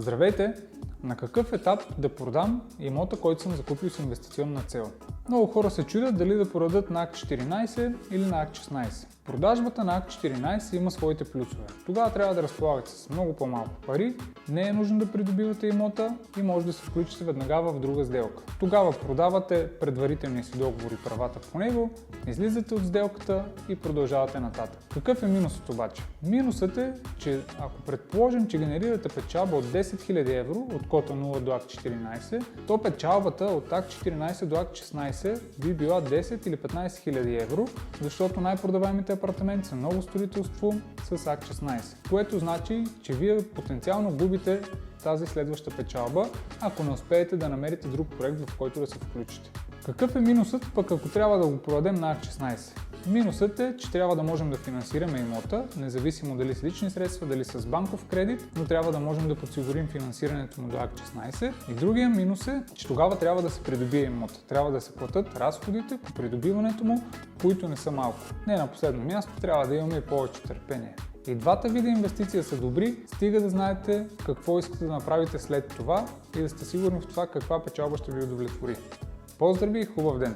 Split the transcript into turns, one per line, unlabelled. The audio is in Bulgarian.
Здравейте! На какъв етап да продам имота, който съм закупил с инвестиционна цел? Много хора се чудят дали да продадат на акт 14 или на акт 16. Продажбата на акт 14 има своите плюсове. Тогава трябва да разполагате с много по-малко пари, не е нужно да придобивате имота и може да се включите веднага в друга сделка. Тогава продавате предварителния си договор и правата по него, излизате от сделката и продължавате нататък. Какъв е минусът обаче? Минусът е, че ако предположим, че генерирате печалба от 10 000 евро от кота 0 до акт 14, то печалбата от акт 14 до акт 16 би била 10 или 15 000 евро, защото най-продаваемите апартаменти са ново строителство с акт 16, което значи, че вие потенциално губите тази следваща печалба, ако не успеете да намерите друг проект, в който да се включите. Какъв е минусът, пък ако трябва да го продадем на акт 16? Минусът е, че трябва да можем да финансираме имота, независимо дали с лични средства, дали с банков кредит, но трябва да можем да подсигурим финансирането му до акт 16. И другия минус е, че тогава трябва да се придобие имота. Трябва да се платят разходите по придобиването му, които не са малко. Не на последно място, трябва да имаме и повече търпение. И двата вида инвестиция са добри, стига да знаете какво искате да направите след това и да сте сигурни в това каква печалба ще ви удовлетвори. Поздрави и хубав ден!